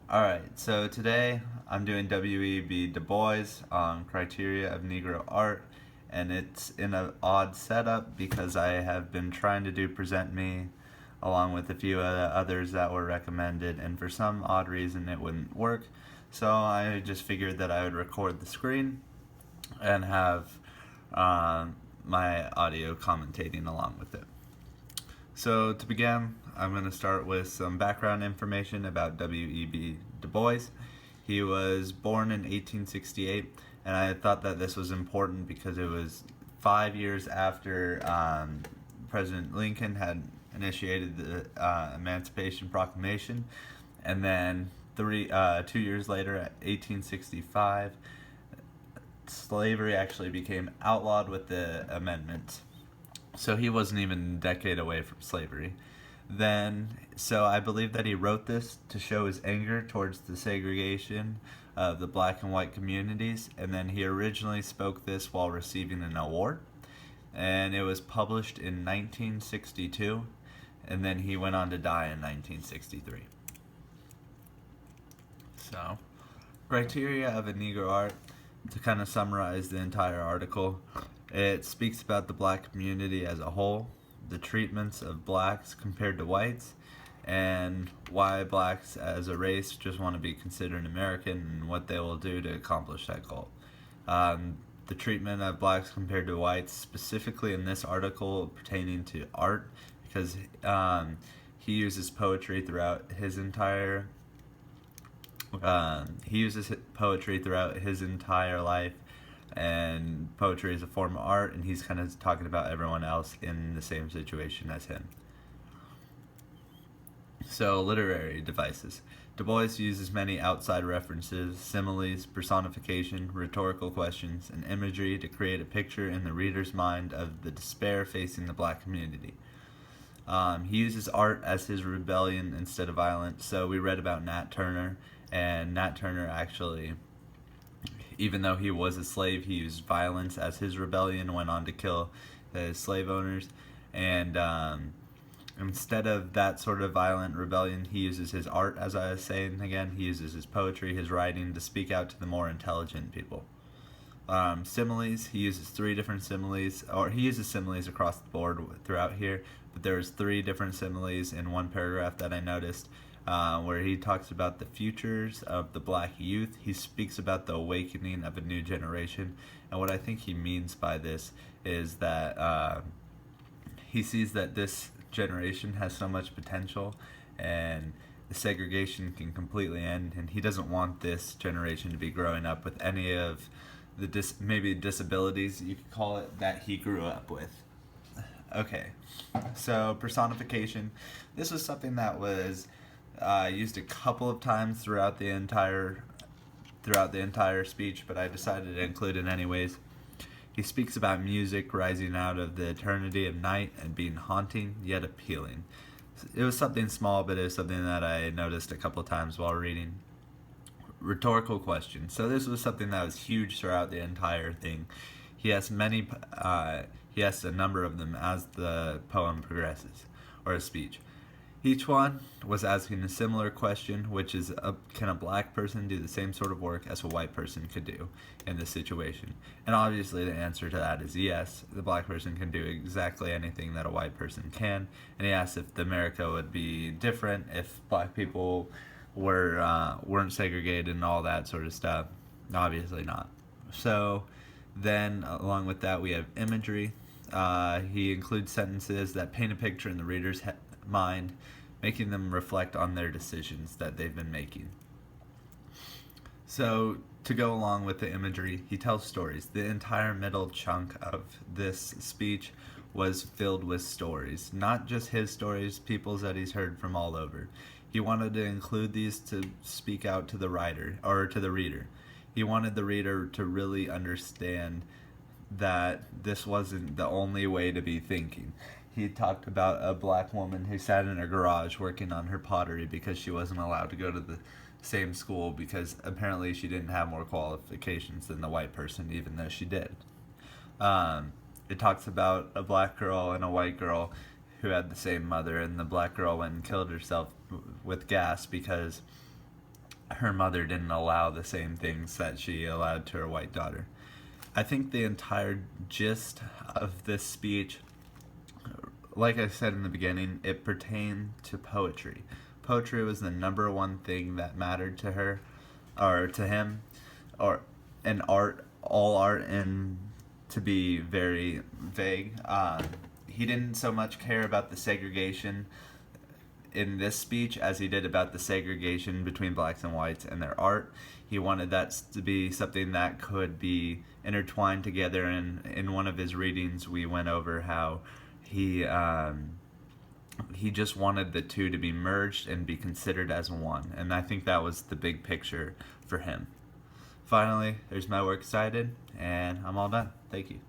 Alright, so today I'm doing WEB DuBois on criteria of Negro art, and it's in an odd setup because I have been trying to do Present Me along with a few others that were recommended, and for some odd reason it wouldn't work. So I just figured that I would record the screen and have my audio commentating along with it. So to begin, I'm going to start with some background information about W.E.B. Du Bois. He was born in 1868, and I thought that this was important because it was 5 years after President Lincoln had initiated the Emancipation Proclamation, and then 2 years later, 1865, slavery actually became outlawed with the amendments. So he wasn't even a decade away from slavery. So I believe that he wrote this to show his anger towards the segregation of the black and white communities, and then he originally spoke this while receiving an award, and it was published in 1962, and then he went on to die in 1963. So, criteria of a Negro art, to kind of summarize the entire article, it speaks about the black community as a whole, the treatments of blacks compared to whites, and why blacks as a race just want to be considered American and what they will do to accomplish that goal. The treatment of blacks compared to whites, specifically in this article pertaining to art, because he uses poetry throughout his entire life, and poetry is a form of art, and he's kind of talking about everyone else in the same situation as him. So, literary devices. Du Bois uses many outside references, similes, personification, rhetorical questions, and imagery to create a picture in the reader's mind of the despair facing the black community. He uses art as his rebellion instead of violence. So we read about Nat Turner, and Nat Turner actually, even though he was a slave, he used violence as his rebellion, went on to kill the slave owners, and instead of that sort of violent rebellion, he uses his art, as I was saying again. He uses his poetry, his writing, to speak out to the more intelligent people. Similes, he uses three different similes, or he uses similes across the board throughout here, but there's three different similes in one paragraph that I noticed, where he talks about the futures of the black youth. He speaks about the awakening of a new generation, and what I think he means by this is that he sees that this generation has so much potential, and the segregation can completely end, and he doesn't want this generation to be growing up with any of the maybe disabilities, you could call it, that he grew up with. Okay, so personification. This was something that was used a couple of times throughout the entire speech, but I decided to include it anyways. He speaks about music rising out of the eternity of night and being haunting yet appealing. It was something small, but it was something that I noticed a couple of times while reading. Rhetorical question. So this was something that was huge throughout the entire thing. He has he has a number of them as the poem progresses, or a speech. Each one was asking a similar question, which is, can a black person do the same sort of work as a white person could do in this situation? And obviously the answer to that is yes, the black person can do exactly anything that a white person can. And he asked if America would be different if black people weren't segregated and all that sort of stuff. Obviously not. So then, along with that, we have imagery. He includes sentences that paint a picture in the reader's mind, making them reflect on their decisions that they've been making. So, to go along with the imagery, he tells stories. The entire middle chunk of this speech was filled with stories. Not just his stories, people's that he's heard from all over. He wanted to include these to speak out to the writer, or to the reader. He wanted the reader to really understand that this wasn't the only way to be thinking. He talked about a black woman who sat in her garage working on her pottery because she wasn't allowed to go to the same school because apparently she didn't have more qualifications than the white person, even though she did. It talks about a black girl and a white girl who had the same mother, and the black girl went and killed herself with gas because her mother didn't allow the same things that she allowed to her white daughter. I think the entire gist of this speech, like I said in the beginning, it pertained to poetry. Poetry was the number one thing that mattered to her, or to him, or and art, all art, and to be very vague. He didn't so much care about the segregation in this speech as he did about the segregation between blacks and whites and their art. He wanted that to be something that could be intertwined together, and in one of his readings we went over how he just wanted the two to be merged and be considered as one, and I think that was the big picture for him. Finally, there's my works cited, and I'm all done. Thank you.